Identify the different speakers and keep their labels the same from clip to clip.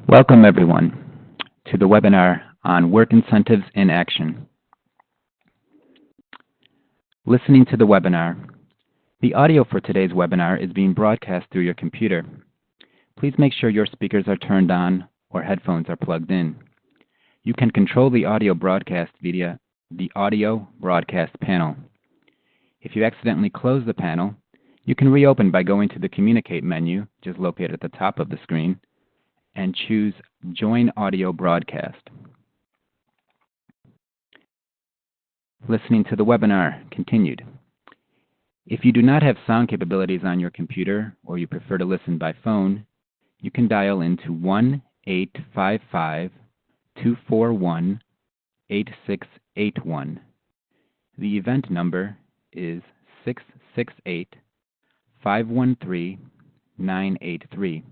Speaker 1: Welcome, everyone, to the webinar on Work Incentives in Action. Listening to the webinar. The audio for today's webinar is being broadcast through your computer. Please make sure your speakers are turned on or headphones are plugged in. You can control the audio broadcast via the Audio Broadcast panel. If you accidentally close the panel, you can reopen by going to the Communicate menu, which is located at the top of the screen, and choose Join Audio Broadcast. Listening to the webinar continued. If you do not have sound capabilities on your computer or you prefer to listen by phone, you can dial into 1-855-241-8681. The event number is 668-513-983.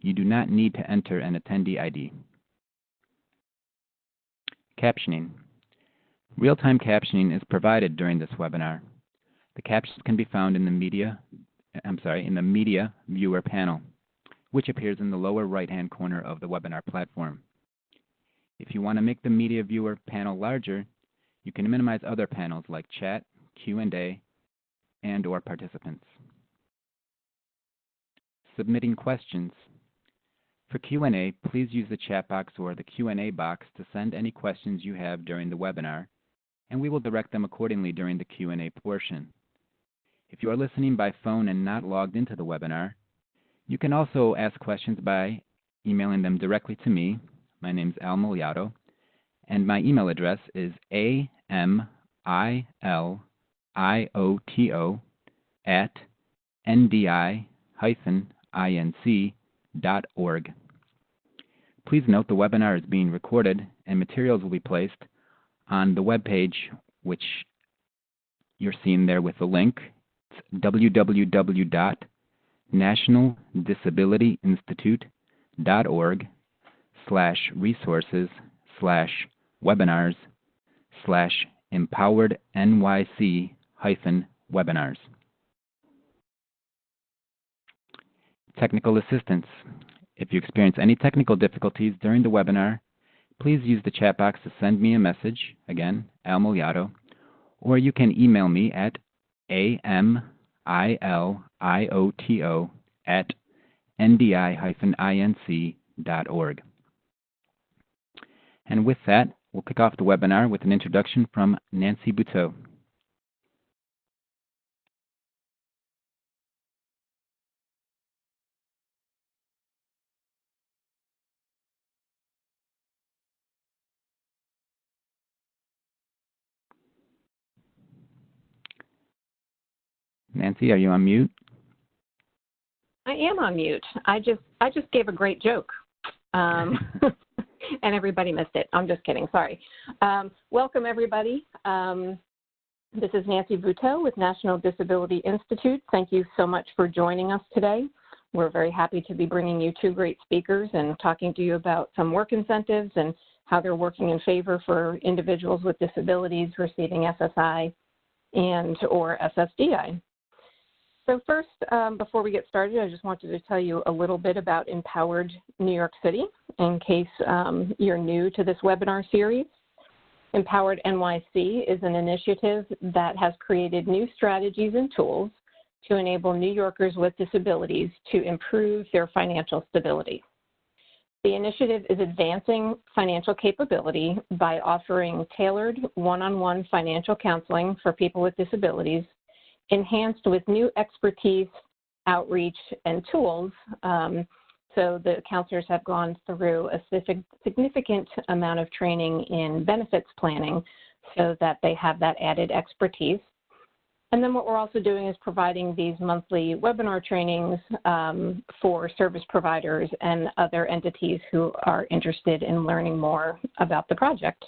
Speaker 1: You do not need to enter an attendee ID. Captioning. Real-time captioning is provided during this webinar. The captions can be found in the Media Viewer panel, which appears in the lower right-hand corner of the webinar platform. If you want to make the Media Viewer panel larger, you can minimize other panels like Chat, Q&A, and/or Participants. Submitting questions. For Q&A, please use the chat box or the Q&A box to send any questions you have during the webinar, and we will direct them accordingly during the Q&A portion. If you are listening by phone and not logged into the webinar, you can also ask questions by emailing them directly to me. My name is Al Miliato, and my email address is amilioto@ndi-inc.org. Please note the webinar is being recorded and materials will be placed on the webpage, which you're seeing there with the link. It's www.nationaldisabilityinstitute.org/resources/empowerednyc-webinars. Technical assistance. If you experience any technical difficulties during the webinar, please use the chat box to send me a message, again, Al Miliato, or you can email me at amilioto@ndi-inc.org. And with that, we'll kick off the webinar with an introduction from Nancy Buteau. Nancy, are you on mute?
Speaker 2: I am on mute. I just gave a great joke, and everybody missed it. I'm just kidding. Sorry. Welcome, everybody. This is Nancy Buteau with National Disability Institute. Thank you so much for joining us today. We're very happy to be bringing you two great speakers and talking to you about some work incentives and how they're working in favor for individuals with disabilities receiving SSI and/or SSDI. So first, before we get started, I just wanted to tell you a little bit about Empowered New York City in case you're new to this webinar series. Empowered NYC is an initiative that has created new strategies and tools to enable New Yorkers with disabilities to improve their financial stability. The initiative is advancing financial capability by offering tailored one-on-one financial counseling for people with disabilities, enhanced with new expertise, outreach, and tools. So the counselors have gone through a significant amount of training in benefits planning so that they have that added expertise. And then what we're also doing is providing these monthly webinar trainings for service providers and other entities who are interested in learning more about the project.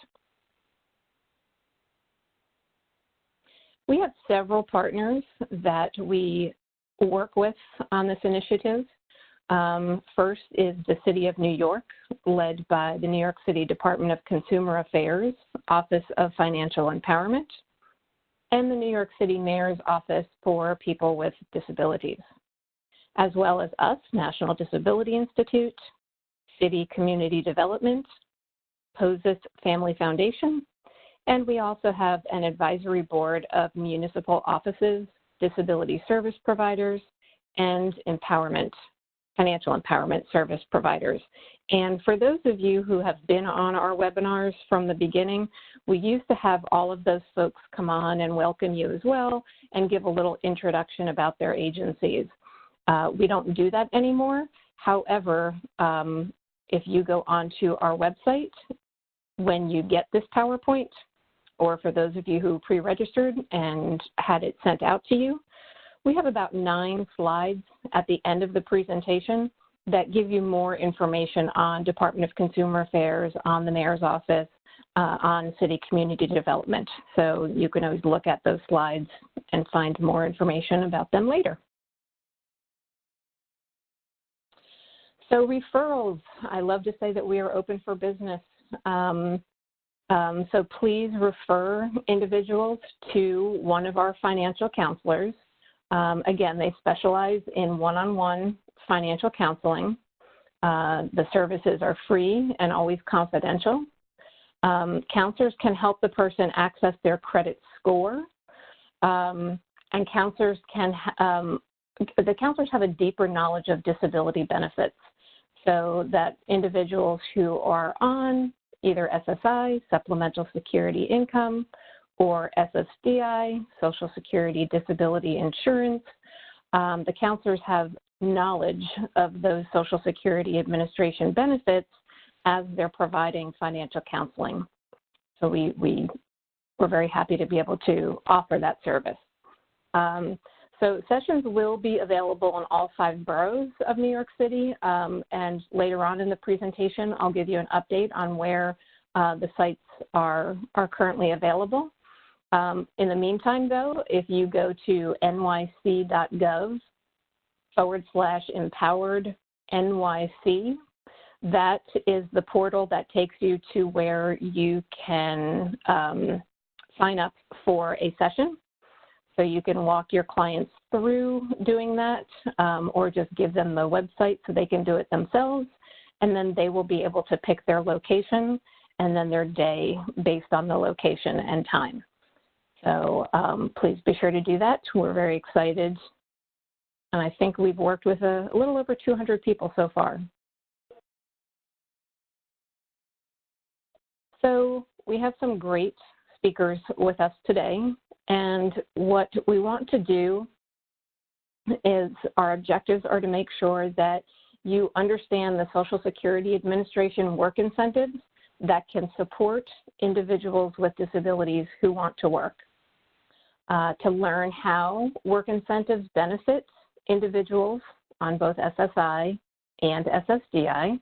Speaker 2: We have several partners that we work with on this initiative. First is the City of New York, led by the New York City Department of Consumer Affairs, Office of Financial Empowerment, and the New York City Mayor's Office for People with Disabilities, as well as us, National Disability Institute, City Community Development, POSIS Family Foundation, and we also have an advisory board of municipal offices, disability service providers, and financial empowerment service providers. And for those of you who have been on our webinars from the beginning, we used to have all of those folks come on and welcome you as well and give a little introduction about their agencies. We don't do that anymore. However, if you go onto our website, when you get this PowerPoint, or for those of you who pre-registered and had it sent out to you, we have about 9 slides at the end of the presentation that give you more information on Department of Consumer Affairs, on the Mayor's Office, on City Community Development. So you can always look at those slides and find more information about them later. So referrals, I love to say that we are open for business. So please refer individuals to one of our financial counselors. Again, they specialize in one-on-one financial counseling. The services are free and always confidential. Counselors can help the person access their credit score, and the counselors have a deeper knowledge of disability benefits, so that individuals who are on either SSI, Supplemental Security Income, or SSDI, Social Security Disability Insurance, the counselors have knowledge of those Social Security Administration benefits as they're providing financial counseling. So we're very happy to be able to offer that service. So sessions will be available in all 5 boroughs of New York City, and later on in the presentation, I'll give you an update on where the sites are currently available. In the meantime, though, if you go to nyc.gov/empowered-NYC, that is the portal that takes you to where you can sign up for a session. So you can walk your clients through doing that, or just give them the website so they can do it themselves, and then they will be able to pick their location and then their day based on the location and time. So please be sure to do that. We're very excited, and I think we've worked with a little over 200 people so far. So we have some great speakers with us today. And what we want to do is, our objectives are to make sure that you understand the Social Security Administration work incentives that can support individuals with disabilities who want to work, to learn how work incentives benefit individuals on both SSI and SSDI,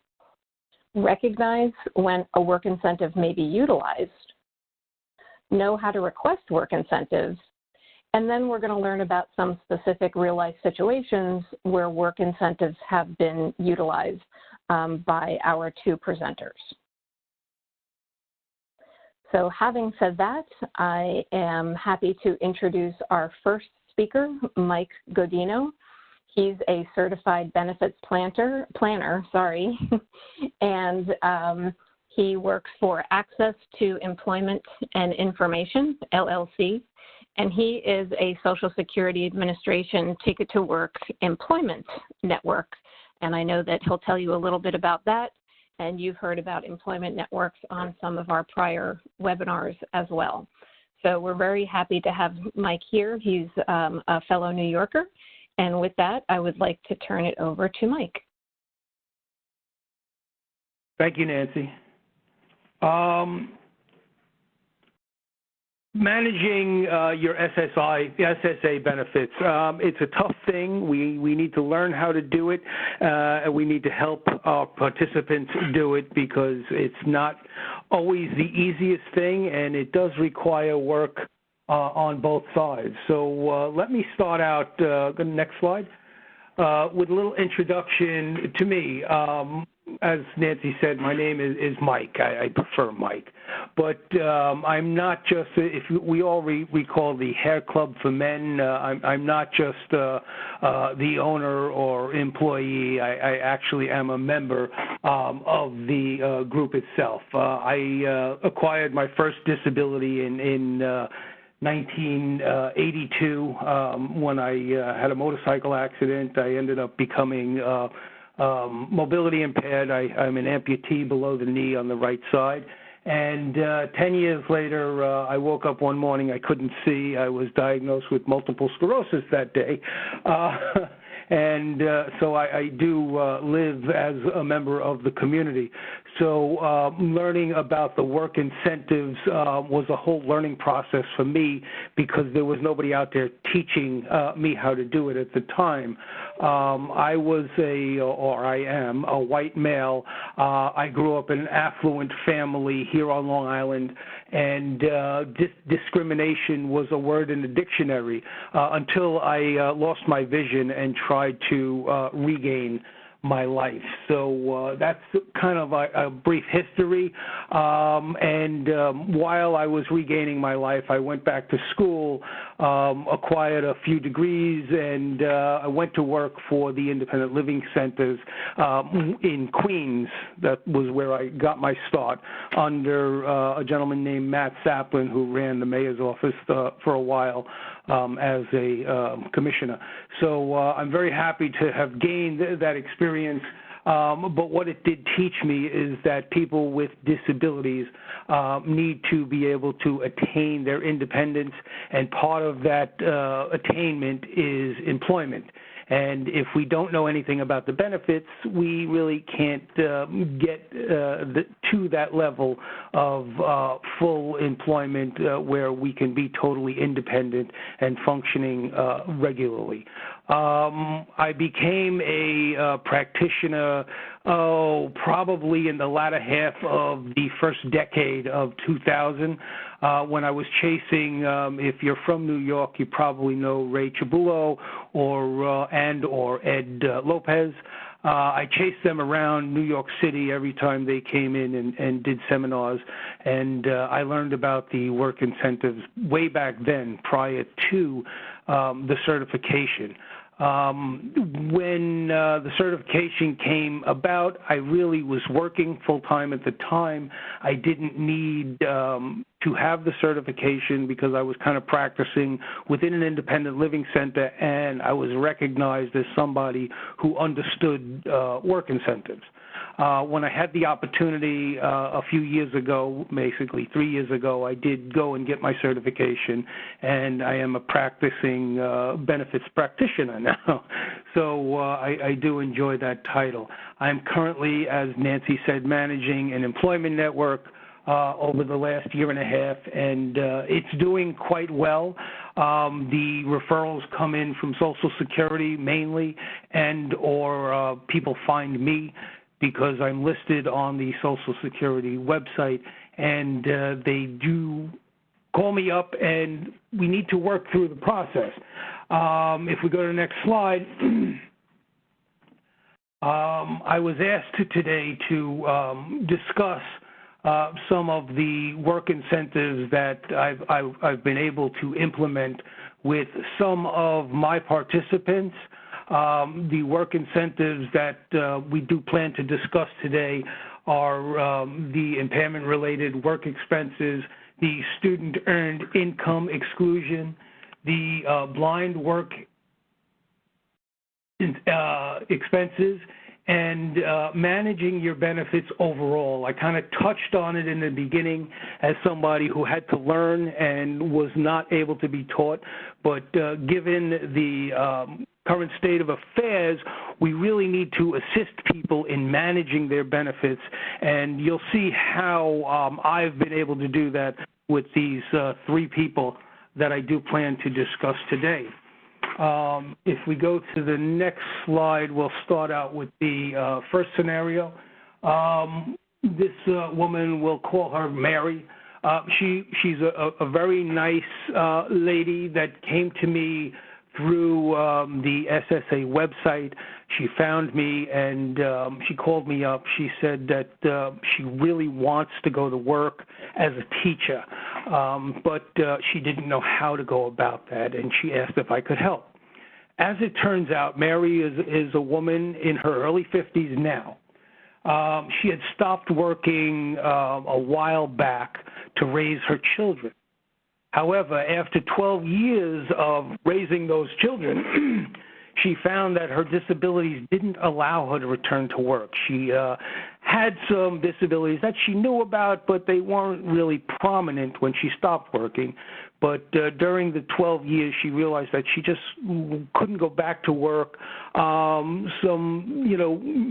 Speaker 2: recognize when a work incentive may be utilized, know how to request work incentives, and then we're going to learn about some specific real-life situations where work incentives have been utilized by our 2 presenters. So having said that, I am happy to introduce our first speaker, Mike Godino. He's a certified benefits planner, and he works for Access to Employment and Information, LLC, and he is a Social Security Administration Ticket to Work employment network. And I know that he'll tell you a little bit about that, and you've heard about employment networks on some of our prior webinars as well. So we're very happy to have Mike here. He's a fellow New Yorker, and with that, I would like to turn it over to Mike.
Speaker 3: Thank you, Nancy. Managing your SSA benefits, it's a tough thing. We need to learn how to do it. And we need to help our participants do it, because it's not always the easiest thing, and it does require work on both sides. So let me start out, the next slide, with a little introduction to me. As Nancy said, my name is Mike. I prefer Mike. But I'm not just, if we all recall the Hair Club for Men, I'm not just the owner or employee. I actually am a member of the group itself. I acquired my first disability in 1982 when I had a motorcycle accident. I ended up becoming mobility impaired. I'm an amputee below the knee on the right side. And 10 years later, I woke up one morning, I couldn't see. I was diagnosed with multiple sclerosis that day. So I do live as a member of the community. So learning about the work incentives was a whole learning process for me because there was nobody out there teaching me how to do it at the time. I was I am a white male. I grew up in an affluent family here on Long Island, and discrimination was a word in the dictionary until I lost my vision and tried to regain my life. So that's kind of a brief history. While I was regaining my life, I went back to school, acquired a few degrees, and I went to work for the independent living centers in Queens. That was where I got my start under a gentleman named Matt Saplin, who ran the mayor's office for a while as a commissioner. So I'm very happy to have gained that experience. But what it did teach me is that people with disabilities need to be able to attain their independence, and part of that attainment is employment. And if we don't know anything about the benefits, we really can't get to that level of full employment where we can be totally independent and functioning regularly. I became a practitioner, probably in the latter half of the first decade of 2000. When I was chasing, if you're from New York, you probably know Ray Chabullo or Ed Lopez. I chased them around New York City every time they came in and did seminars, and I learned about the work incentives way back then, prior to the certification. When the certification came about, I really was working full-time at the time. I didn't need to have the certification because I was kind of practicing within an independent living center, and I was recognized as somebody who understood work incentives. When I had the opportunity a few years ago, basically 3 years ago, I did go and get my certification, and I am a practicing benefits practitioner now. So I do enjoy that title. I'm currently, as Nancy said, managing an employment network over the last year and a half, and it's doing quite well. The referrals come in from Social Security mainly, and or people find me because I'm listed on the Social Security website, and they do call me up, and we need to work through the process. If we go to the next slide, I was asked today to discuss some of the work incentives that I've been able to implement with some of my participants. The work incentives that we do plan to discuss today are the impairment-related work expenses, the student earned income exclusion, the blind work expenses, and managing your benefits overall. I kind of touched on it in the beginning as somebody who had to learn and was not able to be taught, but given the current state of affairs, we really need to assist people in managing their benefits, and you'll see how I've been able to do that with these three people that I do plan to discuss today. If we go to the next slide, we'll start out with the first scenario. This woman, we'll call her Mary. She's a very nice lady that came to me through the SSA website. She found me, and she called me up. She said that she really wants to go to work as a teacher, but she didn't know how to go about that, and she asked if I could help. As it turns out, Mary is a woman in her early 50s now. She had stopped working a while back to raise her children. However, after 12 years of raising those children, she found that her disabilities didn't allow her to return to work. She had some disabilities that she knew about, but they weren't really prominent when she stopped working. But during the 12 years, she realized that she just couldn't go back to work. Some,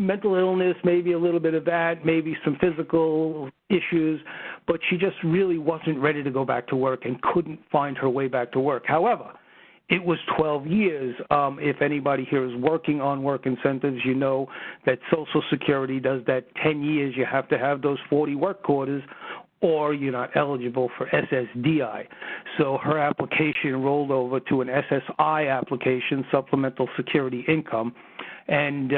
Speaker 3: mental illness, maybe a little bit of that, maybe some physical issues, but she just really wasn't ready to go back to work and couldn't find her way back to work. However, it was 12 years. If anybody here is working on work incentives, you know that Social Security does that 10 years. You have to have those 40 work quarters, or you're not eligible for SSDI. So her application rolled over to an SSI application, Supplemental Security Income, and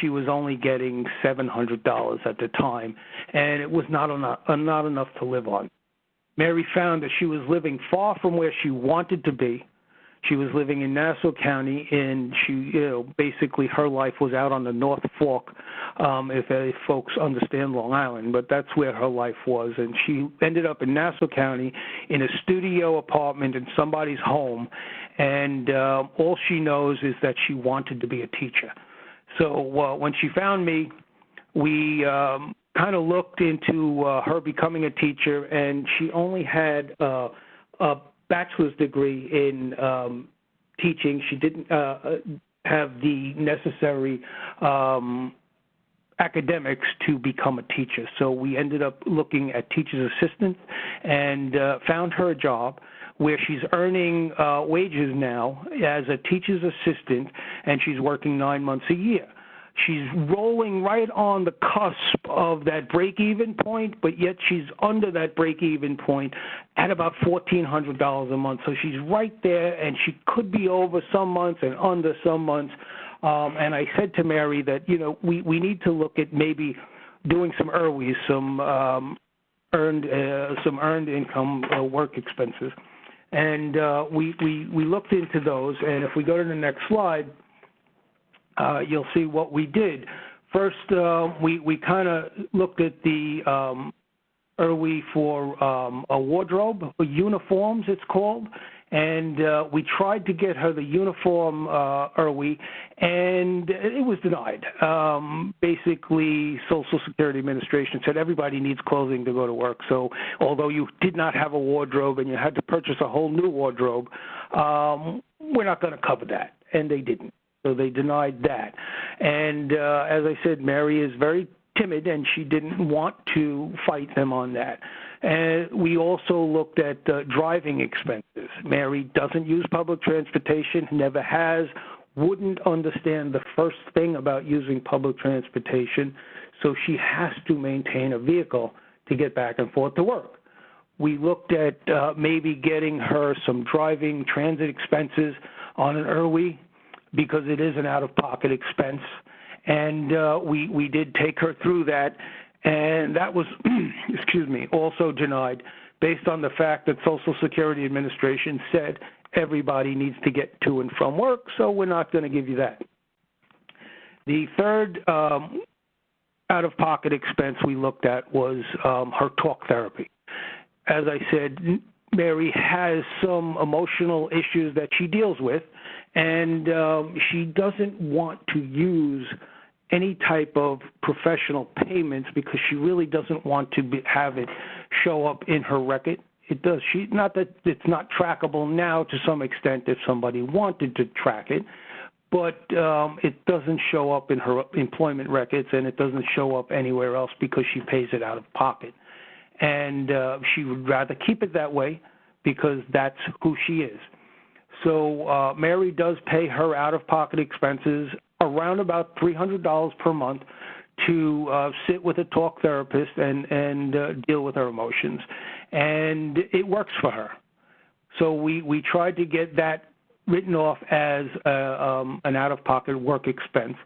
Speaker 3: she was only getting $700 at the time, and it was not enough to live on. Mary found that she was living far from where she wanted to be. She was living in Nassau County, and she, basically her life was out on the North Fork, if folks understand Long Island, but that's where her life was. And she ended up in Nassau County in a studio apartment in somebody's home, and all she knows is that she wanted to be a teacher. So when she found me, we kind of looked into her becoming a teacher, and she only had a bachelor's degree in teaching. She didn't have the necessary academics to become a teacher. So we ended up looking at teacher's assistant and found her a job where she's earning wages now as a teacher's assistant, and she's working 9 months a year. She's rolling right on the cusp of that break-even point, but yet she's under that break-even point at about $1,400 a month. So she's right there, and she could be over some months and under some months. And I said to Mary that, we need to look at maybe doing some ERWIs, some earned income work expenses. And we looked into those, and if we go to the next slide, you'll see what we did. First, we kind of looked at the ERWI for a wardrobe, uniforms it's called, and we tried to get her the uniform ERWI, and it was denied. Basically, Social Security Administration said everybody needs clothing to go to work, so although you did not have a wardrobe and you had to purchase a whole new wardrobe, we're not going to cover that, and they didn't. So they denied that. And as I said, Mary is very timid, and she didn't want to fight them on that. And we also looked at driving expenses. Mary doesn't use public transportation, never has, wouldn't understand the first thing about using public transportation, so she has to maintain a vehicle to get back and forth to work. We looked at maybe getting her some driving transit expenses on an ERWI, because it is an out-of-pocket expense. And we did take her through that, and that was, also denied based on the fact that Social Security Administration said everybody needs to get to and from work, so we're not going to give you that. The third out-of-pocket expense we looked at was her talk therapy. As I said, Mary has some emotional issues that she deals with, and she doesn't want to use any type of professional payments because she really doesn't want to have it show up in her record. It does. Not that it's not trackable now to some extent if somebody wanted to track it, but it doesn't show up in her employment records, and it doesn't show up anywhere else because she pays it out of pocket. And she would rather keep it that way because that's who she is. So Mary does pay her out-of-pocket expenses around about $300 per month to sit with a talk therapist and deal with her emotions. And it works for her. So we tried to get that written off as an out-of-pocket work expense.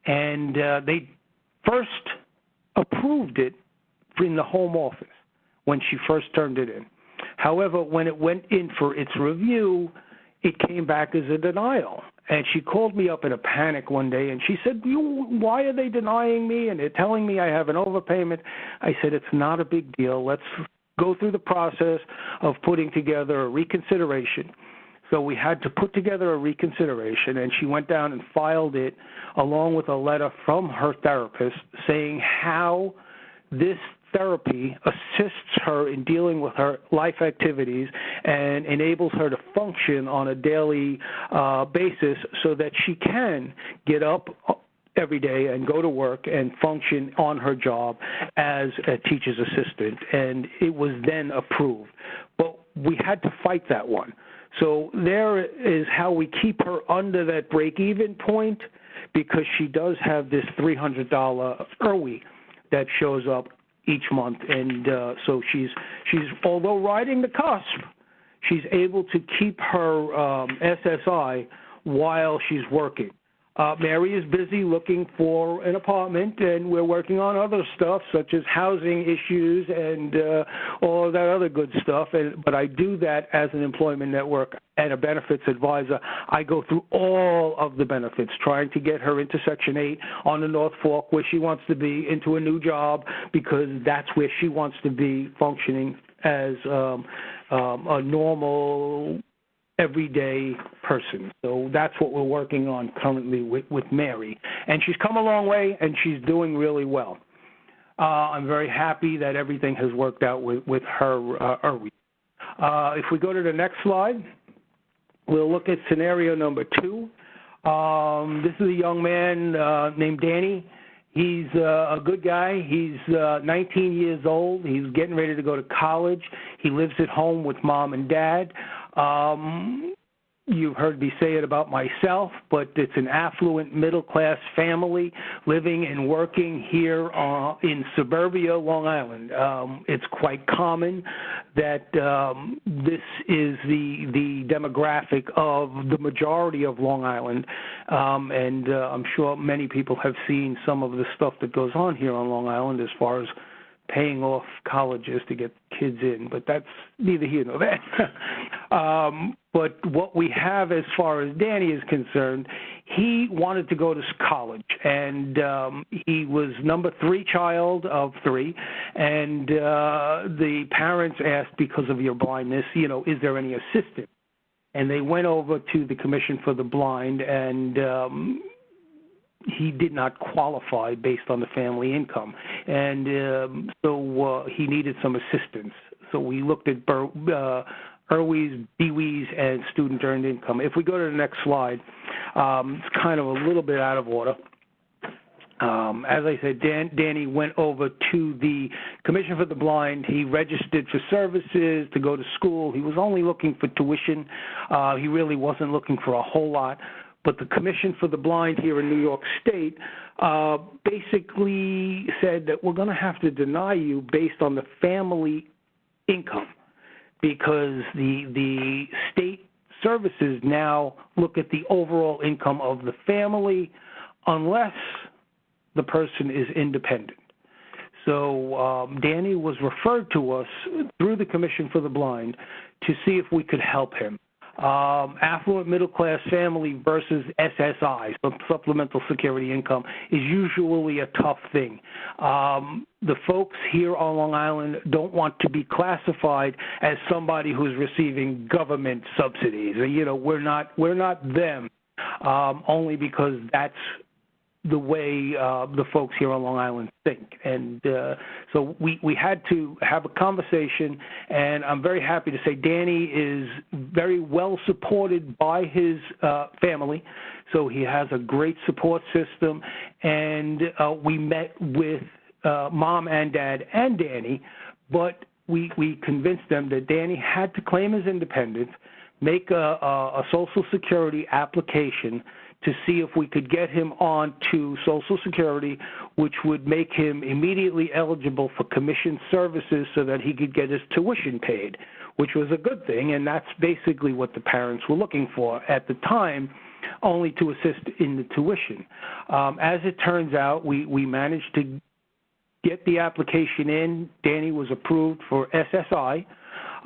Speaker 3: And they first approved it in the home office when she first turned it in. However, when it went in for its review, it came back as a denial. And she called me up in a panic one day, and she said, why are they denying me? And they're telling me I have an overpayment. I said, it's not a big deal. Let's go through the process of putting together a reconsideration. So we had to put together a reconsideration, and she went down and filed it along with a letter from her therapist saying how this therapy assists her in dealing with her life activities and enables her to function on a daily basis so that she can get up every day and go to work and function on her job as a teacher's assistant. And it was then approved. But we had to fight that one. So there is how we keep her under that break-even point, because she does have this $300 IRWI that shows up each month, and so she's although riding the cusp, she's able to keep her SSI while she's working. Mary is busy looking for an apartment, and we're working on other stuff such as housing issues and all of that other good stuff. But I do that as an employment network and a benefits advisor. I go through all of the benefits, trying to get her into Section 8 on the North Fork where she wants to be, into a new job, because that's where she wants to be functioning as a normal everyday person. So that's what we're working on currently with Mary. And she's come a long way, and she's doing really well. I'm very happy that everything has worked out with her IRWI. If we go to the next slide, we'll look at scenario number 2. This is a young man named Danny. He's a good guy. He's 19 years old. He's getting ready to go to college. He lives at home with mom and dad. You've heard me say it about myself, but it's an affluent middle-class family living and working here in suburbia, Long Island. It's quite common that this is the demographic of the majority of Long Island, and I'm sure many people have seen some of the stuff that goes on here on Long Island as far as paying off colleges to get kids in, but that's neither here nor there. But what we have as far as Danny is concerned, he wanted to go to college, and he was number 3 child of 3, and the parents asked, because of your blindness, is there any assistance? And they went over to the Commission for the Blind, and he did not qualify based on the family income, and so he needed some assistance. So we looked at IRWIs, BWIs, and student earned income. If we go to the next slide, it's kind of a little bit out of order. As I said, Danny went over to the Commission for the Blind. He registered for services to go to school. He was only looking for tuition. He really wasn't looking for a whole lot. But the Commission for the Blind here in New York State basically said that we're going to have to deny you based on the family income, because the state services now look at the overall income of the family unless the person is independent. So Danny was referred to us through the Commission for the Blind to see if we could help him. Affluent middle-class family versus SSI, supplemental security income, is usually a tough thing. The folks here on Long Island don't want to be classified as somebody who's receiving government subsidies. We're not them, only because that's the way the folks here on Long Island think. And so we had to have a conversation, and I'm very happy to say Danny is very well supported by his family. So he has a great support system, and we met with mom and dad and Danny, but we convinced them that Danny had to claim his independence, make a Social Security application to see if we could get him on to Social Security, which would make him immediately eligible for commission services so that he could get his tuition paid, which was a good thing, and that's basically what the parents were looking for at the time, only to assist in the tuition. As it turns out, we managed to get the application in. Danny was approved for SSI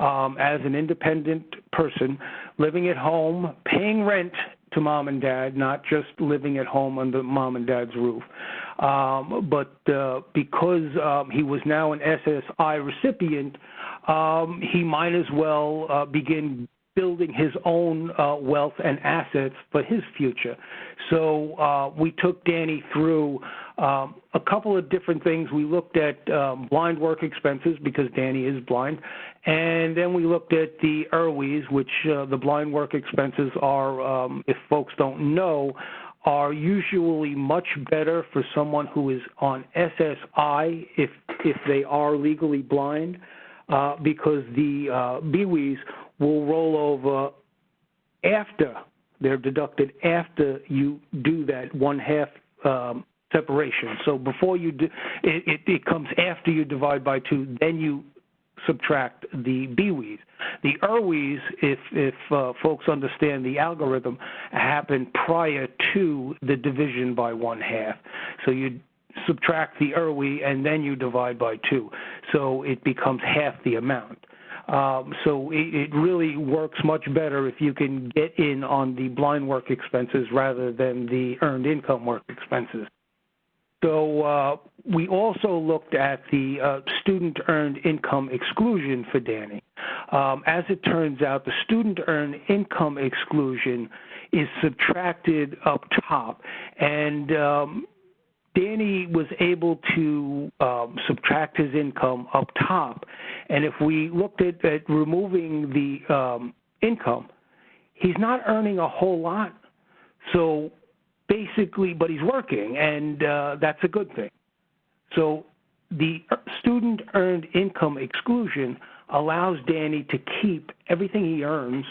Speaker 3: as an independent person, living at home, paying rent to mom and dad, not just living at home under mom and dad's roof. But because he was now an SSI recipient, he might as well begin building his own wealth and assets for his future. So we took Danny through a couple of different things. We looked at blind work expenses because Danny is blind, and then we looked at the IRWEs, which the blind work expenses are, if folks don't know, are usually much better for someone who is on SSI if they are legally blind, because the BWEs will roll over after they're deducted after you do that 1/2 separation. So before you do, it comes after you divide by 2, then you subtract the BWEs. The IRWEs, if folks understand the algorithm, happen prior to the division by 1/2. So you subtract the IRWE and then you divide by 2. So it becomes half the amount. So it really works much better if you can get in on the blind work expenses rather than the earned income work expenses. So we also looked at the student earned income exclusion for Danny. As it turns out, the student earned income exclusion is subtracted up top, and Danny was able to subtract his income up top. And if we looked at removing the income, he's not earning a whole lot. So basically, but he's working, and that's a good thing. So the student earned income exclusion allows Danny to keep everything he earns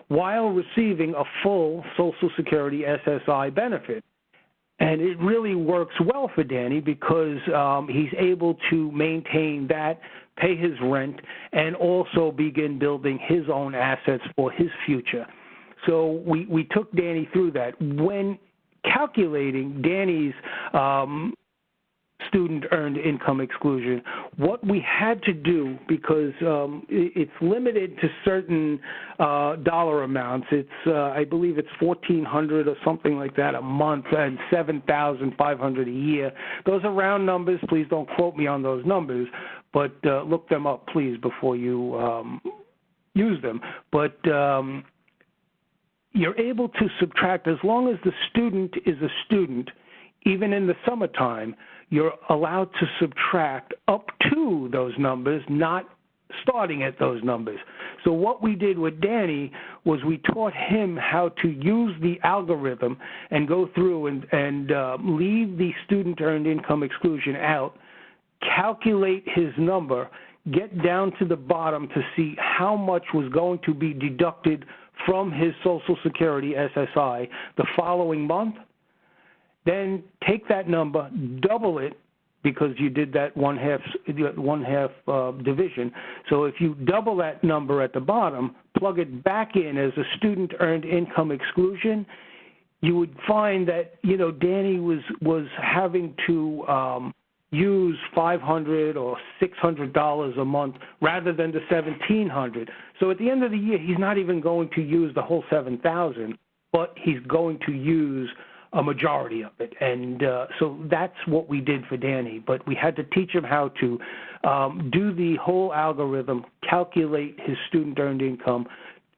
Speaker 3: while receiving a full Social Security SSI benefit. And it really works well for Danny because he's able to maintain that, pay his rent, and also begin building his own assets for his future. So we took Danny through that. When calculating Danny's student earned income exclusion, what we had to do, because it's limited to certain dollar amounts. It's I believe it's $1,400 or something like that a month, and $7,500 a year. Those are round numbers. Please don't quote me on those numbers, but look them up, please, before you use them. But you're able to subtract, as long as the student is a student, even in the summertime, you're allowed to subtract up to those numbers, not starting at those numbers. So what we did with Danny was we taught him how to use the algorithm and go through and leave the student earned income exclusion out, calculate his number, get down to the bottom to see how much was going to be deducted from his Social Security SSI the following month, then take that number, double it, because you did that 1/2 division. So if you double that number at the bottom, plug it back in as a student earned income exclusion, you would find that, Danny was having to use $500 or $600 a month rather than the $1,700. So at the end of the year, he's not even going to use the whole $7,000, but he's going to use a majority of it. And so that's what we did for Danny. But we had to teach him how to do the whole algorithm, calculate his student earned income,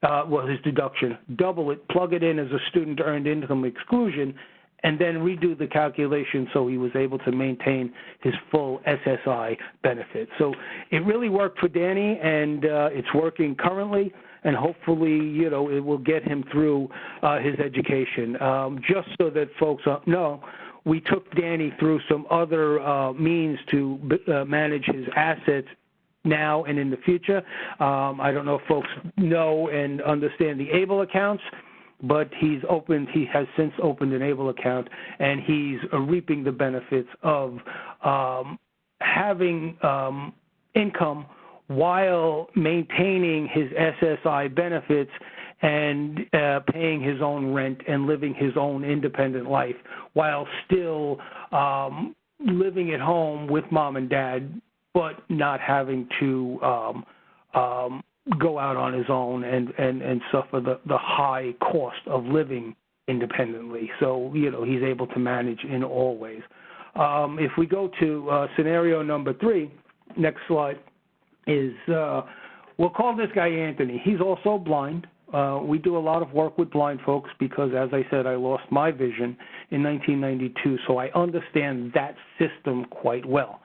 Speaker 3: his deduction, double it, plug it in as a student earned income exclusion, and then redo the calculation so he was able to maintain his full SSI benefit. So it really worked for Danny, and it's working currently, and hopefully, it will get him through his education. Just so that folks know, we took Danny through some other means to manage his assets now and in the future. I don't know if folks know and understand the ABLE accounts, but he has since opened an ABLE account, and he's reaping the benefits of having income while maintaining his SSI benefits and paying his own rent and living his own independent life while still living at home with mom and dad, but not having to go out on his own and suffer the high cost of living independently. So, he's able to manage in all ways. If we go to scenario number 3, next slide, is we'll call this guy Anthony. He's also blind. We do a lot of work with blind folks because, as I said, I lost my vision in 1992, so I understand that system quite well.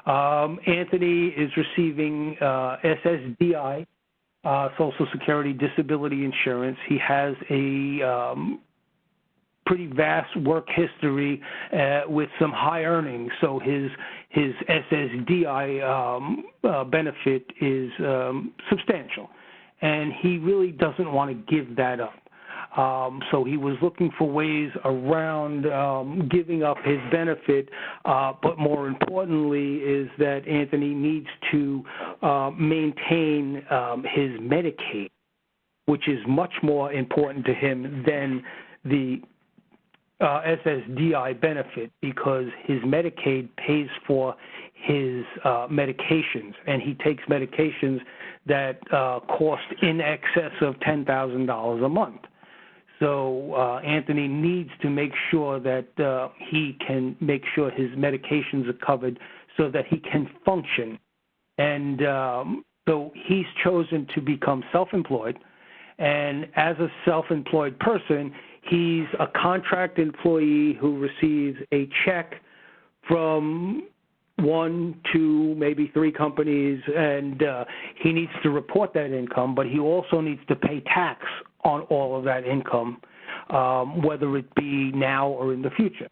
Speaker 3: Anthony is receiving SSDI, Social Security Disability Insurance. He has a pretty vast work history with some high earnings, so his SSDI benefit is substantial, and he really doesn't want to give that up. So he was looking for ways around giving up his benefit, but more importantly is that Anthony needs to maintain his Medicaid, which is much more important to him than the SSDI benefit, because his Medicaid pays for his medications, and he takes medications that cost in excess of $10,000 a month. So Anthony needs to make sure that he can make sure his medications are covered so that he can function. And so he's chosen to become self-employed. And as a self-employed person, he's a contract employee who receives a check from 1, 2, maybe 3 companies, and he needs to report that income, but he also needs to pay tax on all of that income, whether it be now or in the future.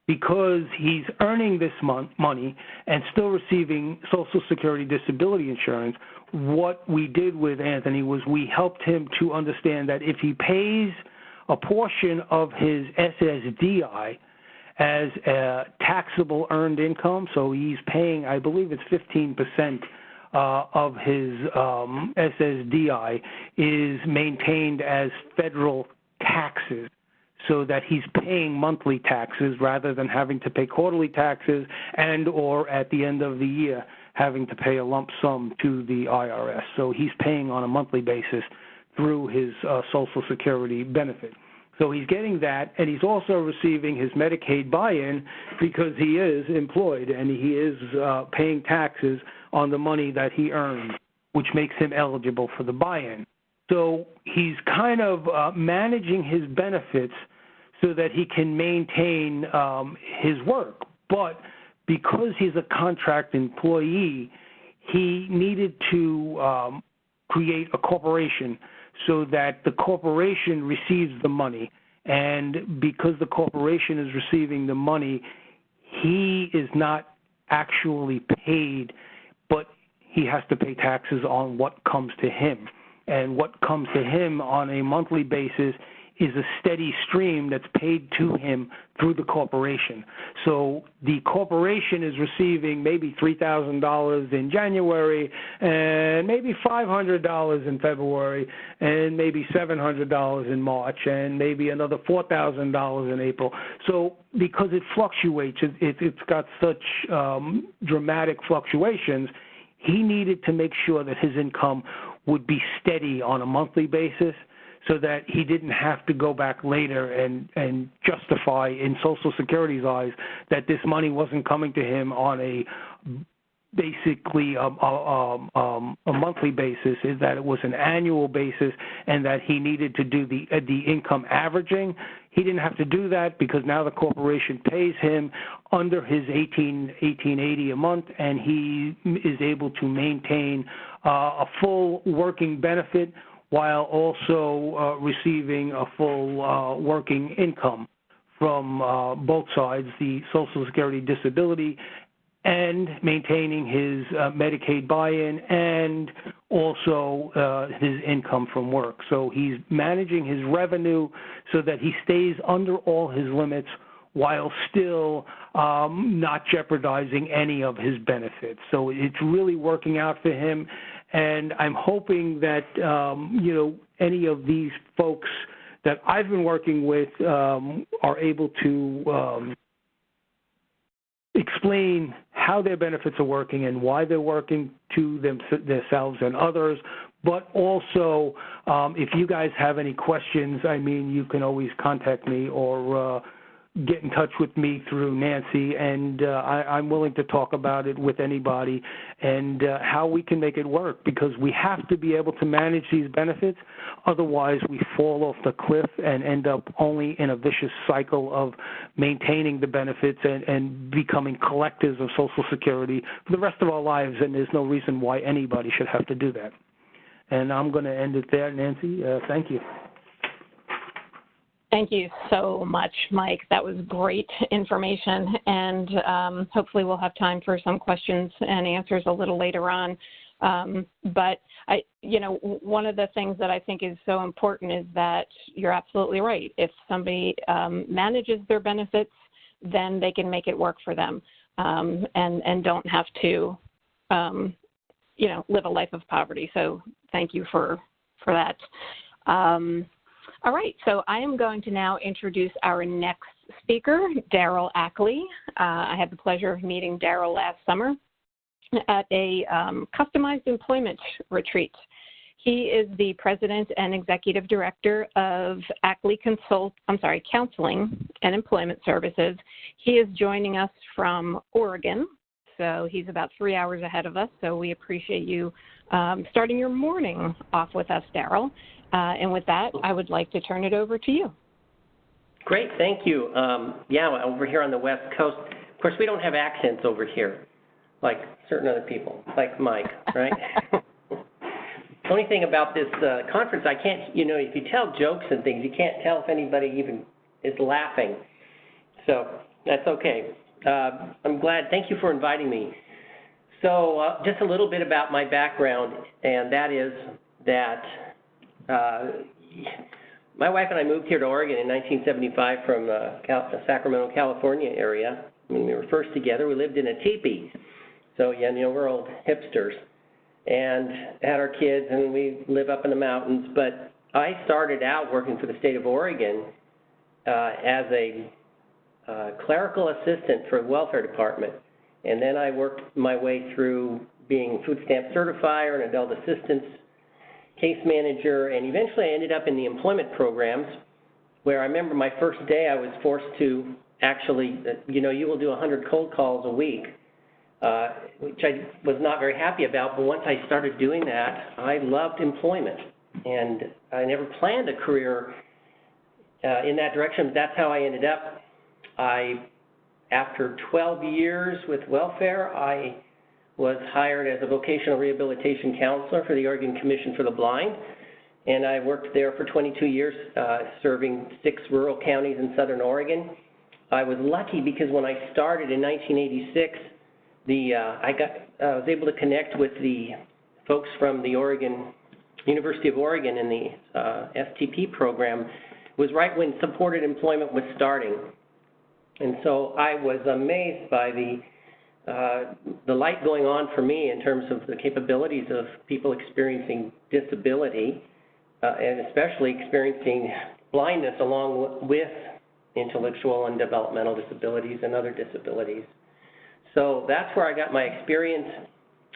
Speaker 3: Because he's earning this money and still receiving Social Security Disability Insurance, what we did with Anthony was we helped him to understand that if he pays a portion of his SSDI as a taxable earned income, so he's paying, I believe it's 15% of his SSDI is maintained as federal taxes, so that he's paying monthly taxes rather than having to pay quarterly taxes and or at the end of the year having to pay a lump sum to the IRS. So he's paying on a monthly basis through his Social Security benefit. So he's getting that, and he's also receiving his Medicaid buy-in because he is employed and he is paying taxes on the money that he earns, which makes him eligible for the buy-in. So he's kind of managing his benefits so that he can maintain his work. But because he's a contract employee, he needed to create a corporation so that the corporation receives the money. And because the corporation is receiving the money, he is not actually paid, but he has to pay taxes on what comes to him. And what comes to him on a monthly basis is a steady stream that's paid to him through the corporation. So the corporation is receiving maybe $3,000 in January and maybe $500 in February and maybe $700 in March and maybe another $4,000 in April. So because it fluctuates, it's got such dramatic fluctuations, he needed to make sure that his income would be steady on a monthly basis so that he didn't have to go back later and justify in Social Security's eyes that this money wasn't coming to him on a basically a monthly basis, is that it was an annual basis and that he needed to do the income averaging. He didn't have to do that because now the corporation pays him under his $1880 a month, and he is able to maintain a full working benefit while also receiving a full working income from both sides, the Social Security disability and maintaining his Medicaid buy-in and also his income from work. So he's managing his revenue so that he stays under all his limits while still not jeopardizing any of his benefits. So it's really working out for him, and I'm hoping that, any of these folks that I've been working with are able to explain how their benefits are working and why they're working to themselves and others, But also, if you guys have any questions, I mean, you can always contact me or get in touch with me through Nancy, and I'm willing to talk about it with anybody and how we can make it work, because we have to be able to manage these benefits. Otherwise, we fall off the cliff and end up only in a vicious cycle of maintaining the benefits and becoming collectors of Social Security for the rest of our lives, and there's no reason why anybody should have to do that. And I'm going to end it there, Nancy. Thank you.
Speaker 2: Thank you so much, Mike. That was great information, and hopefully we'll have time for some questions and answers a little later on. But one of the things that I think is so important is that you're absolutely right. If somebody manages their benefits, then they can make it work for them, and don't have to, live a life of poverty. So thank you for that. All right, so I am going to now introduce our next speaker, Daryl Ackley. I had the pleasure of meeting Daryl last summer at a customized employment retreat. He is the president and executive director of Ackley Counseling and Employment Services. He is joining us from Oregon, so he's about 3 hours ahead of us, so we appreciate you starting your morning off with us, Daryl. And with that, I would like to turn it over to you.
Speaker 4: Great, thank you. Over here on the West Coast, of course, we don't have accents over here like certain other people, like Mike, right? The only thing about this conference, I can't, if you tell jokes and things, you can't tell if anybody even is laughing. So that's okay. I'm glad. Thank you for inviting me. So just a little bit about my background, and that is that my wife and I moved here to Oregon in 1975 from the Sacramento, California area. When we were first together, we lived in a teepee. So, we're old hipsters, and had our kids, and we live up in the mountains. But I started out working for the state of Oregon as a clerical assistant for the welfare department. And then I worked my way through being food stamp certifier and adult assistance case manager, and eventually I ended up in the employment programs, where I remember my first day I was forced to actually, you will do 100 cold calls a week, which I was not very happy about, but once I started doing that, I loved employment, and I never planned a career in that direction, but that's how I ended up. After 12 years with welfare, I was hired as a vocational rehabilitation counselor for the Oregon Commission for the Blind, and I worked there for 22 years, serving 6 rural counties in southern Oregon. I was lucky because when I started in 1986, I was able to connect with the folks from the University of Oregon in the STP program. It was right when supported employment was starting. And so I was amazed by the light going on for me in terms of the capabilities of people experiencing disability, and especially experiencing blindness along with intellectual and developmental disabilities and other disabilities. So that's where I got my experience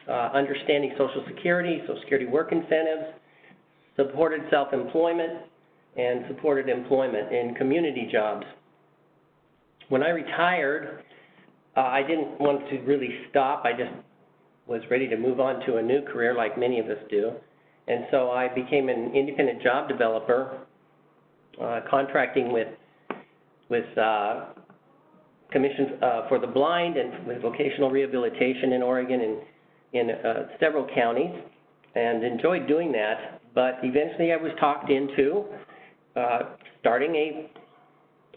Speaker 4: understanding Social Security work incentives, supported self-employment, and supported employment in community jobs. When I retired, I didn't want to really stop. I just was ready to move on to a new career like many of us do. And so I became an independent job developer, contracting with Commission for the Blind and with vocational rehabilitation in Oregon and in several counties, and enjoyed doing that. But eventually I was talked into starting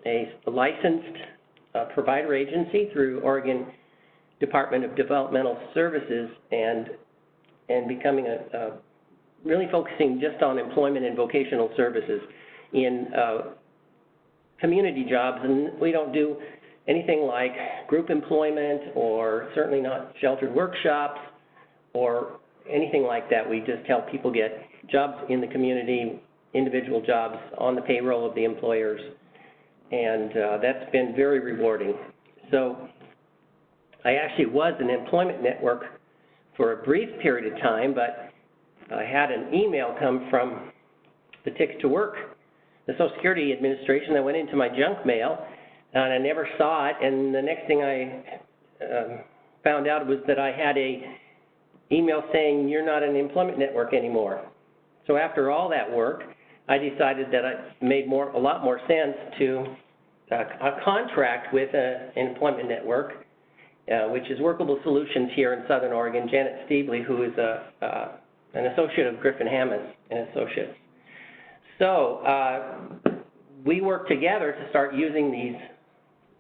Speaker 4: a licensed provider agency through Oregon Department of Developmental Services, and becoming really focusing just on employment and vocational services in community jobs. And we don't do anything like group employment, or certainly not sheltered workshops or anything like that. We just help people get jobs in the community, individual jobs on the payroll of the employers. And that's been very rewarding. So I actually was an employment network for a brief period of time, but I had an email come from the Ticks to Work, the Social Security Administration, that went into my junk mail, and I never saw it. And the next thing I found out was that I had a email saying, "You're not an employment network anymore." So after all that work, I decided that it made a lot more sense to a contract with an employment network, which is Workable Solutions here in Southern Oregon. Janet Steebly, who is an associate of Griffin Hammond and Associates. So we worked together to start using these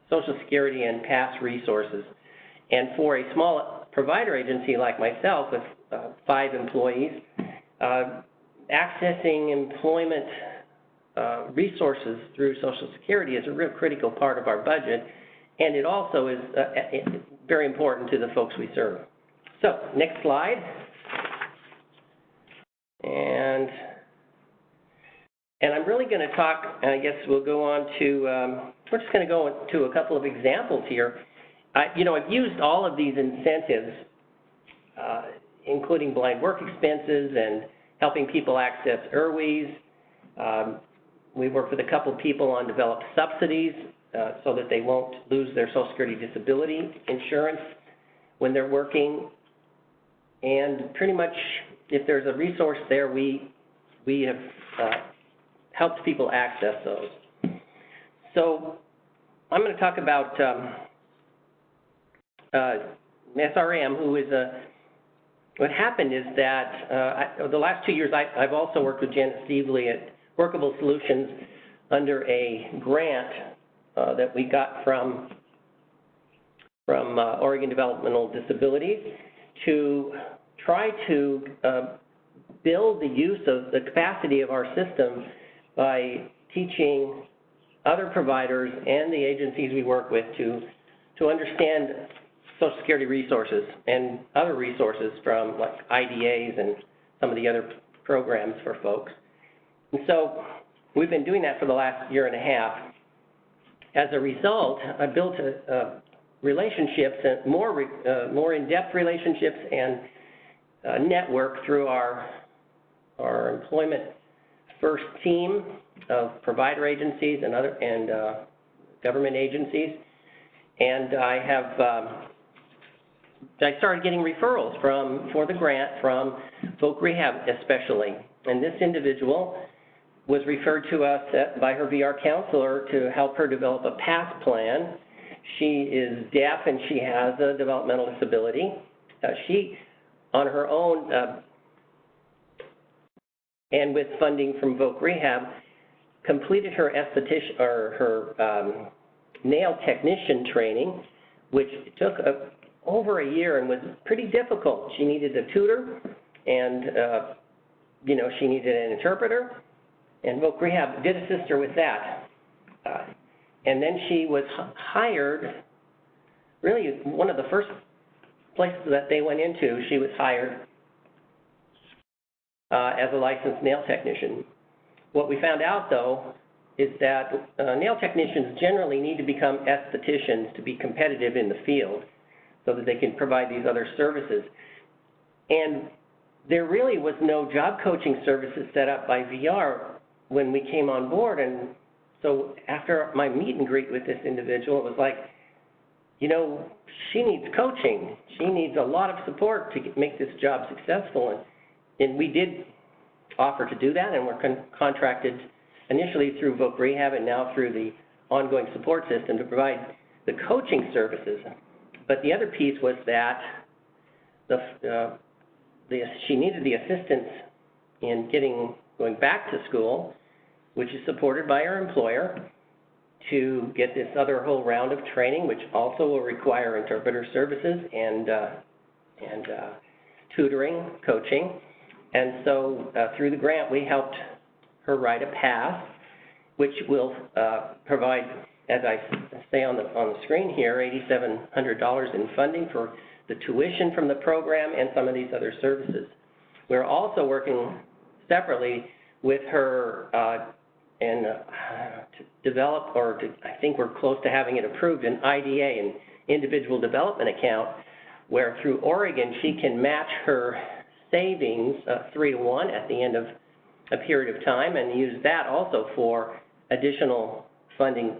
Speaker 4: Social Security and PASS resources. And for a small provider agency like myself with 5 employees, accessing employment resources through Social Security is a real critical part of our budget, and it also is very important to the folks we serve. So, next slide. And I'm really going to talk, and I guess we'll go on to, we're just going to go into a couple of examples here. I've used all of these incentives, including blind work expenses and helping people access IRWIs. We work with a couple people on developed subsidies so that they won't lose their Social Security disability insurance when they're working. And pretty much, if there's a resource there, we have helped people access those. So I'm going to talk about SRM, who is what happened is that the last 2 years I've also worked with Janet Steebly at Workable Solutions under a grant that we got from Oregon Developmental Disabilities to try to build the use of the capacity of our system by teaching other providers and the agencies we work with to understand Social Security resources and other resources from like IDAs and some of the other programs for folks. And so we've been doing that for the last year and a half. As a result, I built relationships, and more in-depth relationships and network through our employment first team of provider agencies and other government agencies. And I started getting referrals for the grant from Voc Rehab especially. And this individual was referred to us by her VR counselor to help her develop a PASS plan. She is deaf and she has a developmental disability. She, on her own, and with funding from Voc Rehab, completed her esthetician or her nail technician training, which took over a year and was pretty difficult. She needed a tutor, and she needed an interpreter, and Voc Rehab did assist her with that. And then she was hired, really one of the first places that they went into, she was hired as a licensed nail technician. What we found out, though, is that nail technicians generally need to become estheticians to be competitive in the field so that they can provide these other services. And there really was no job coaching services set up by VR when we came on board. And so after my meet and greet with this individual, it was like, she needs coaching. She needs a lot of support to make this job successful. And we did offer to do that, and we're contracted initially through Voc Rehab and now through the ongoing support system to provide the coaching services. But the other piece was that she needed the assistance in going back to school, which is supported by her employer, to get this other whole round of training, which also will require interpreter services and tutoring, coaching. And so through the grant, we helped her write a PASS, which will provide, as I say on the screen here, $8,700 in funding for the tuition from the program and some of these other services. We're also working separately with her to develop, I think we're close to having it approved, an IDA, an individual development account, where through Oregon she can match her savings 3-to-1 at the end of a period of time, and use that also for additional funding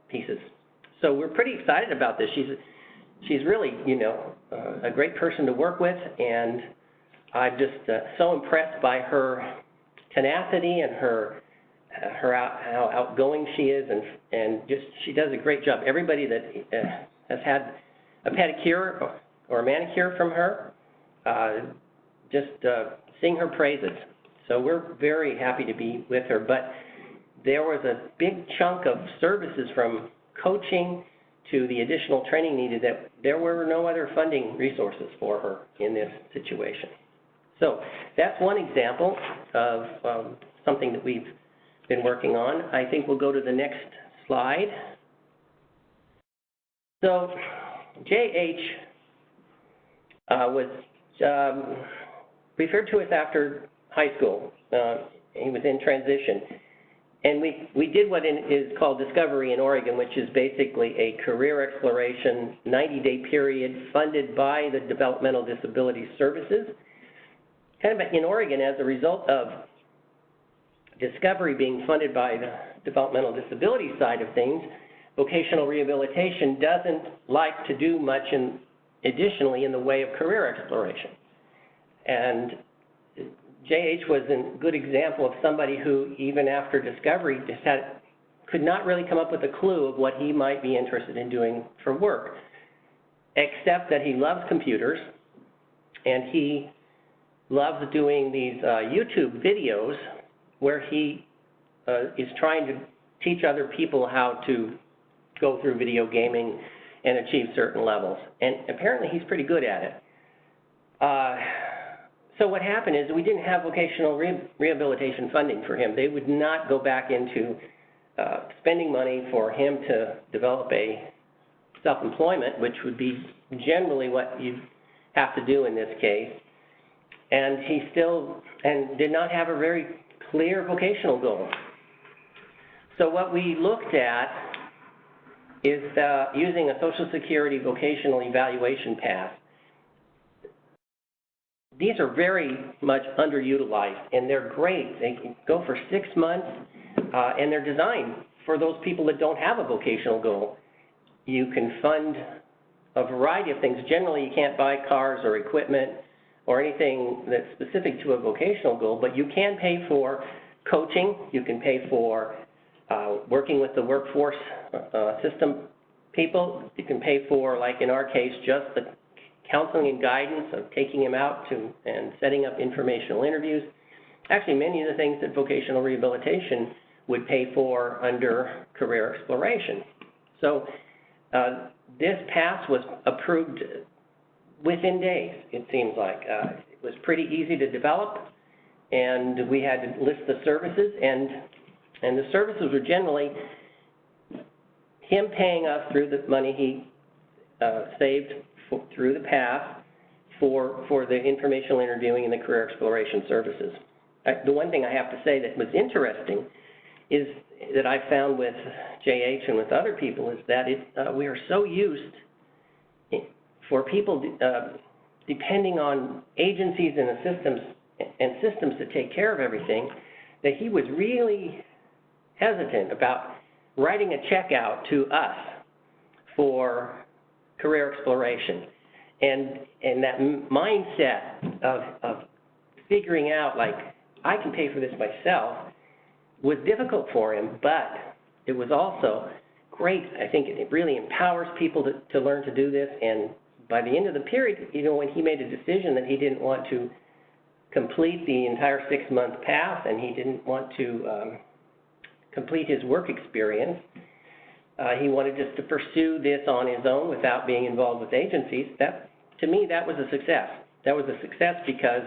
Speaker 4: pieces. So we're pretty excited about this. She's really, a great person to work with, and I'm just so impressed by her tenacity and how outgoing she is, and just she does a great job. Everybody that has had a pedicure or a manicure from her, just sing her praises. So we're very happy to be with her. But there was a big chunk of services, from coaching to the additional training needed, that there were no other funding resources for her in this situation. So that's one example of something that we've been working on. I think we'll go to the next slide. So J.H. was referred to us after high school. He was in transition. And we did what is called Discovery in Oregon, which is basically a career exploration 90-day period funded by the Developmental Disability Services. Kind of in Oregon, as a result of Discovery being funded by the developmental disability side of things, vocational rehabilitation doesn't like to do much additionally in the way of career exploration. And J.H. was a good example of somebody who, even after Discovery, could not really come up with a clue of what he might be interested in doing for work, except that he loves computers, and he loves doing these YouTube videos where he is trying to teach other people how to go through video gaming and achieve certain levels. And apparently he's pretty good at it. So what happened is we didn't have vocational rehabilitation funding for him. They would not go back into spending money for him to develop a self-employment, which would be generally what you have to do in this case. And he still did not have a very clear vocational goal. So what we looked at is using a Social Security vocational evaluation path. These are very much underutilized, and they're great. They can go for 6 months, and they're designed for those people that don't have a vocational goal. You can fund a variety of things. Generally, you can't buy cars or equipment or anything that's specific to a vocational goal, but you can pay for coaching. You can pay for working with the workforce system people. You can pay for, like in our case, just the counseling and guidance of taking him out and setting up informational interviews. Actually, many of the things that vocational rehabilitation would pay for under career exploration. So this pass was approved within days, it seems like. It was pretty easy to develop, and we had to list the services, and the services were generally him paying us through the money he saved through the path for the informational interviewing and the career exploration services. The one thing I have to say that was interesting is that I found with JH and with other people is that we are so used for people depending on agencies and systems to take care of everything, that he was really hesitant about writing a check out to us for career exploration. And that mindset of figuring out, like, I can pay for this myself was difficult for him, but it was also great. I think it really empowers people to learn to do this. And by the end of the period, when he made a decision that he didn't want to complete the entire 6-month path and he didn't want to complete his work experience, he wanted just to pursue this on his own without being involved with agencies. To me, that was a success. That was a success because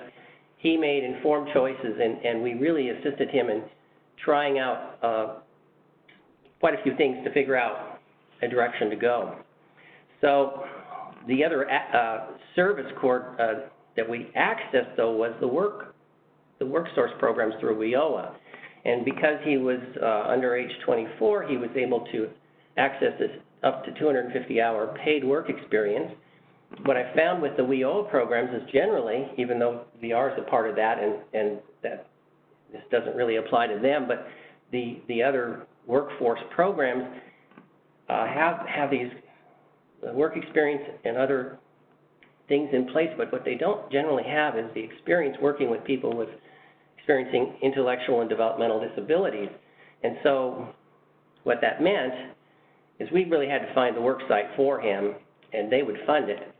Speaker 4: he made informed choices, and we really assisted him in trying out quite a few things to figure out a direction to go. So the other service court that we accessed, though, was the work source programs through WIOA. And because he was under age 24, he was able to access this up to 250-hour paid work experience. what I found with the WIOA programs is generally, even though VR is a part of that, and that this doesn't really apply to them, but the other workforce programs have these work experience and other things in place, but what they don't generally have is the experience working with people with experiencing intellectual and developmental disabilities. And so what that meant is we really had to find the work site for him, and they would fund it.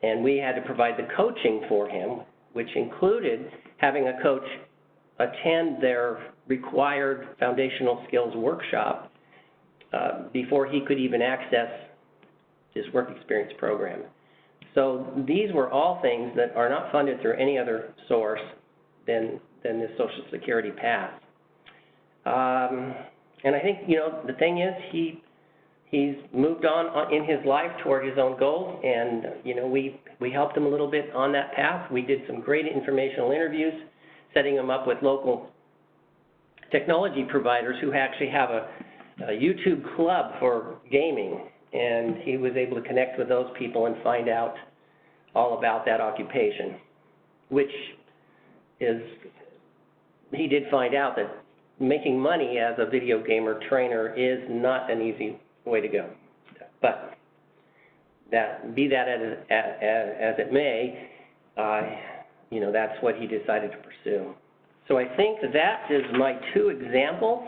Speaker 4: And we had to provide the coaching for him, which included having a coach attend their required foundational skills workshop before he could even access this work experience program. So these were all things that are not funded through any other source than the Social Security path. And I think, the thing is, he's moved on in his life toward his own goals, and, we helped him a little bit on that path. We did some great informational interviews, setting him up with local technology providers who actually have a YouTube club for gaming, and he was able to connect with those people and find out all about that occupation, which is, he did find out that making money as a video gamer trainer is not an easy way to go. But be that as it may, that's what he decided to pursue. So I think that is my two examples.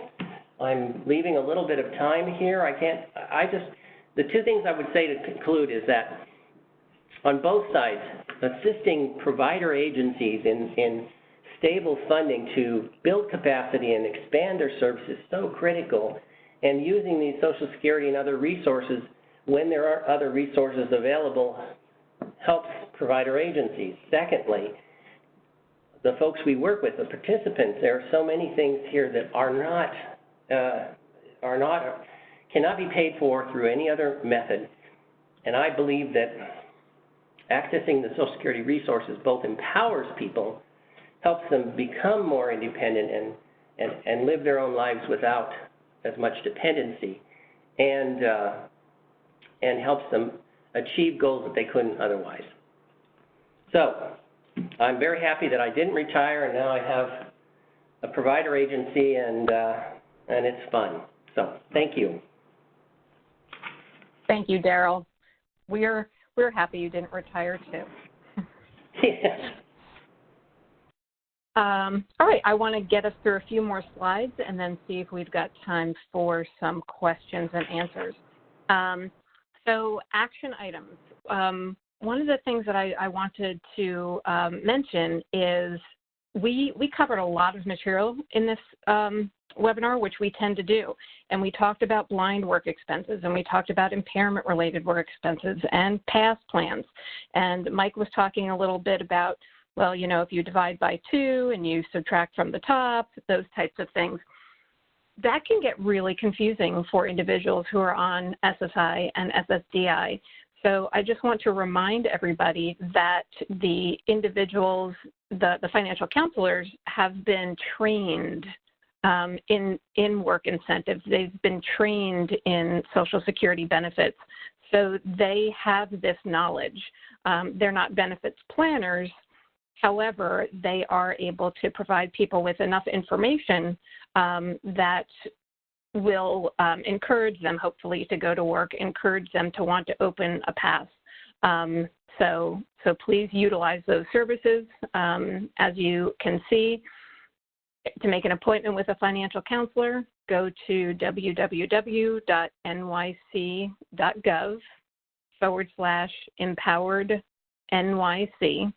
Speaker 4: I'm leaving a little bit of time here. The two things I would say to conclude is that on both sides, assisting provider agencies in stable funding to build capacity and expand their services is so critical, and using these Social Security and other resources when there are other resources available helps provider agencies. Secondly, the folks we work with, the participants, there are so many things here that cannot be paid for through any other method. And I believe that accessing the Social Security resources both empowers people, helps them become more independent and live their own lives without as much dependency, and helps them achieve goals that they couldn't otherwise. So I'm very happy that I didn't retire, and now I have a provider agency, and it's fun. So thank you.
Speaker 2: Thank you, Daryl. We're happy you didn't retire too.
Speaker 4: Yeah.
Speaker 2: All right, I want to get us through a few more slides and then see if we've got time for some questions and answers. So action items. One of the things that I wanted to mention is we covered a lot of material in this webinar, which we tend to do. And we talked about blind work expenses, and we talked about impairment-related work expenses and past plans. And Mike was talking a little bit about, well, if you divide by 2 and you subtract from the top, those types of things. That can get really confusing for individuals who are on SSI and SSDI. So I just want to remind everybody that the individuals, the financial counselors, have been trained in work incentives. They've been trained in Social Security benefits. So they have this knowledge. They're not benefits planners. However, they are able to provide people with enough information that will encourage them, hopefully, to go to work, encourage them to want to open a path. So please utilize those services. As you can see, to make an appointment with a financial counselor, go to www.nyc.gov/empowerednyc.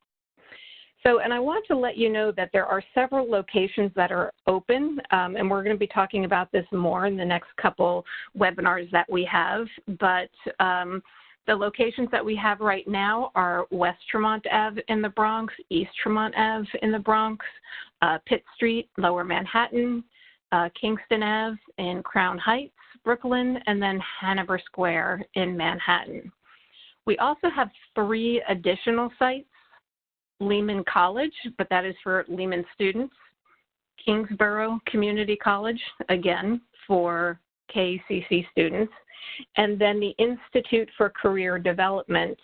Speaker 2: So, and I want to let you know that there are several locations that are open, and we're going to be talking about this more in the next couple webinars that we have, but the locations that we have right now are West Tremont Ave in the Bronx, East Tremont Ave in the Bronx, Pitt Street, Lower Manhattan, Kingston Ave in Crown Heights, Brooklyn, and then Hanover Square in Manhattan. We also have 3 additional sites: Lehman College, but that is for Lehman students; Kingsborough Community College, again, for KCC students; and then the Institute for Career Development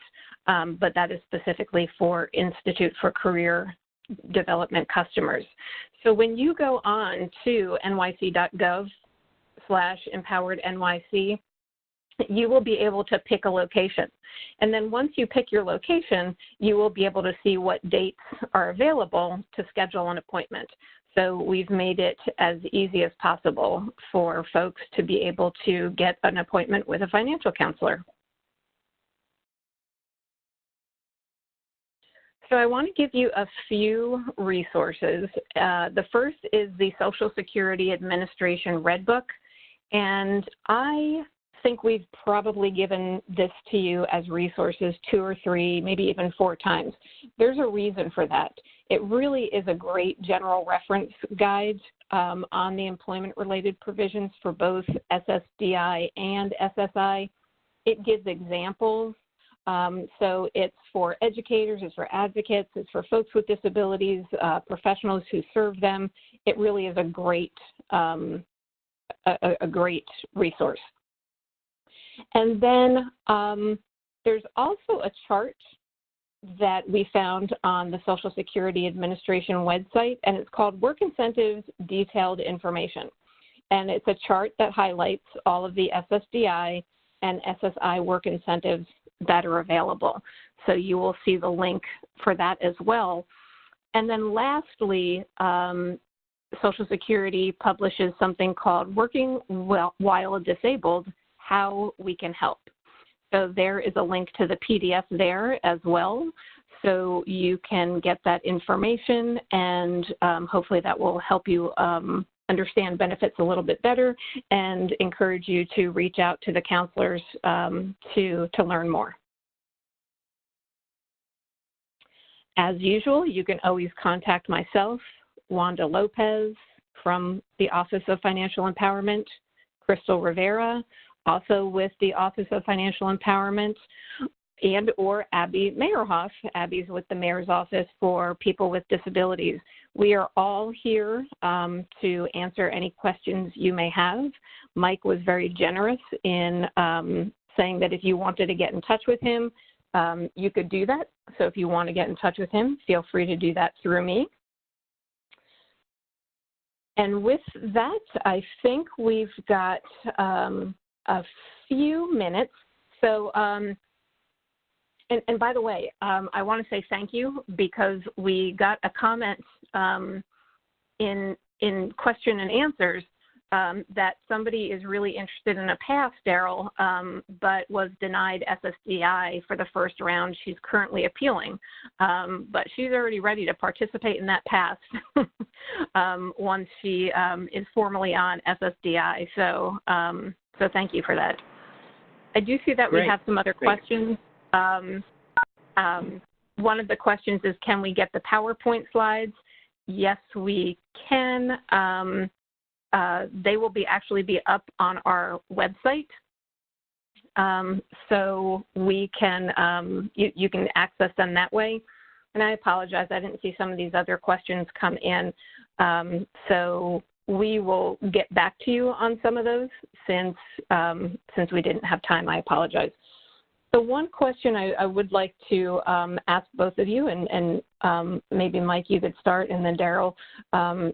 Speaker 2: but that is specifically for Institute for Career Development customers. So when you go on to nyc.gov/empowerednyc, you will be able to pick a location. And then once you pick your location, you will be able to see what dates are available to schedule an appointment. So we've made it as easy as possible for folks to be able to get an appointment with a financial counselor. So I want to give you a few resources. The first is the Social Security Administration Red Book, and I think we've probably given this to you as resources 2 or 3, maybe even 4 times. There's a reason for that. It really is a great general reference guide on the employment-related provisions for both SSDI and SSI. It gives examples. So it's for educators, it's for advocates, it's for folks with disabilities, professionals who serve them. It really is a great resource. And then there's also a chart that we found on the Social Security Administration website, and it's called Work Incentives Detailed Information. And it's a chart that highlights all of the SSDI and SSI work incentives that are available. So you will see the link for that as well. And then lastly, Social Security publishes something called Working While Disabled, How We Can Help. So there is a link to the PDF there as well. So you can get that information, and hopefully that will help you understand benefits a little bit better and encourage you to reach out to the counselors to learn more. As usual, you can always contact myself, Wanda Lopez from the Office of Financial Empowerment, Crystal Rivera, also with the Office of Financial Empowerment, and or Abby Meyerhoff. Abby's with the Mayor's Office for People with Disabilities. We are all here to answer any questions you may have. Mike was very generous in saying that if you wanted to get in touch with him, you could do that. So if you want to get in touch with him, feel free to do that through me. And with that, I think we've got a few minutes. So, and by the way, I want to say thank you, because we got a comment in question and answers that somebody is really interested in a pass, Daryl, but was denied SSDI for the first round. She's currently appealing, but she's already ready to participate in that pass once she is formally on SSDI. So, so thank you for that. I do see that we have some other questions. One of the questions is, can we get the PowerPoint slides? Yes, we can. They will actually be up on our website. So we can, you can access them that way. And I apologize, I didn't see some of these other questions come in. So we will get back to you on some of those since we didn't have time. I apologize. So one question I would like to ask both of you, and maybe Mike, you could start, and then Daryl,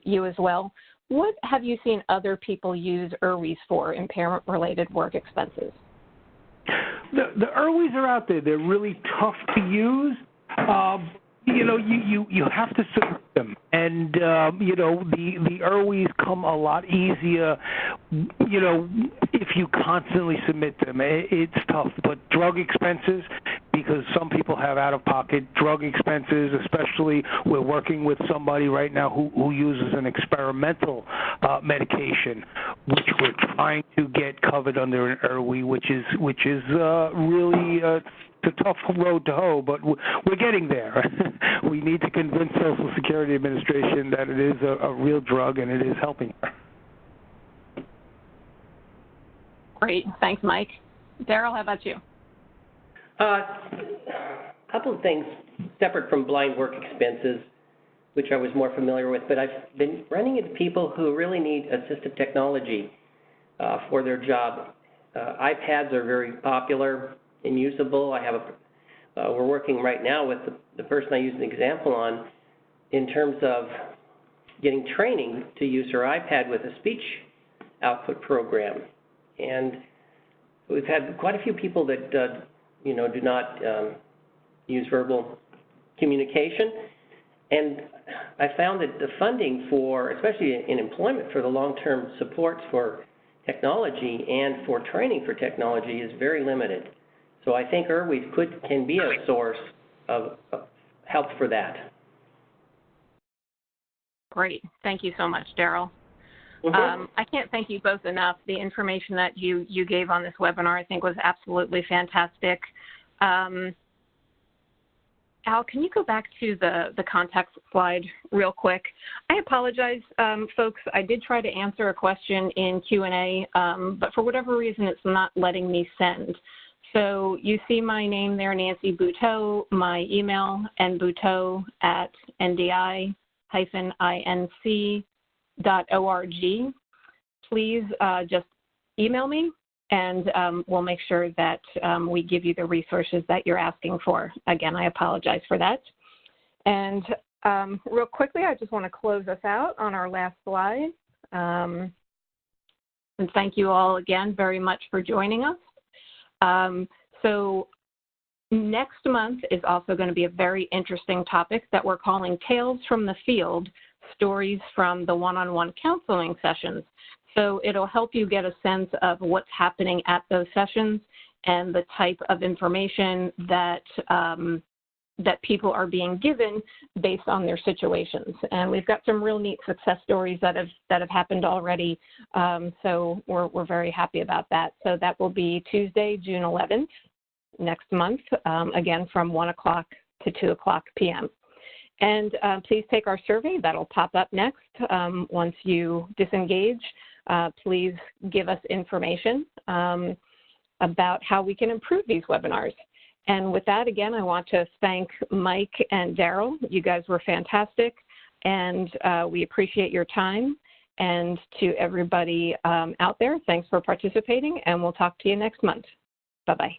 Speaker 2: you as well. What have you seen other people use IRWIs for, impairment-related work expenses?
Speaker 3: The IRWIs are out there. They're really tough to use. You know, you have to submit them, and you know, the IRWIs come a lot easier, you know, if you constantly submit them. It's tough. But drug expenses, because some people have out-of-pocket drug expenses, especially we're working with somebody right now who uses an experimental medication, which we're trying to get covered under an IRWI, which is really it's a tough road to hoe, but we're getting there. We need to convince Social Security Administration that it is a real drug and it is helping her.
Speaker 2: Great. Thanks, Mike. Daryl, how about you?
Speaker 4: A couple of things separate from blind work expenses, which I was more familiar with, but I've been running into people who really need assistive technology for their job. iPads are very popular and usable. I have we're working right now with the person I used an example on in terms of getting training to use her iPad with a speech output program. And we've had quite a few people that, do not use verbal communication. And I found that the funding for, especially in employment, for the long-term supports for technology and for training for technology is very limited. So I think IRWIS can be a source of help for that.
Speaker 2: Great. Thank you so much, Daryl. I can't thank you both enough. The information that you gave on this webinar, I think, was absolutely fantastic. Al, can you go back to the contact slide real quick? I apologize, folks. I did try to answer a question in Q&A, but for whatever reason, it's not letting me send. So you see my name there, Nancy Buteau, my email, nbuteau@ndi-inc.org. Please just email me, and we'll make sure that we give you the resources that you're asking for. Again, I apologize for that. And real quickly, I just want to close us out on our last slide. And thank you all again very much for joining us. So next month is also going to be a very interesting topic that we're calling Tales from the Field, Stories from the One-on-One Counseling Sessions. So it'll help you get a sense of what's happening at those sessions and the type of information that that people are being given based on their situations. And we've got some real neat success stories that have happened already. So we're very happy about that. So that will be Tuesday, June 11th, next month, again from 1 o'clock to 2 o'clock p.m. And please take our survey. That'll pop up next. Once you disengage, please give us information about how we can improve these webinars. And with that, again, I want to thank Mike and Daryl. You guys were fantastic, and we appreciate your time. And to everybody out there, thanks for participating, and we'll talk to you next month. Bye-bye.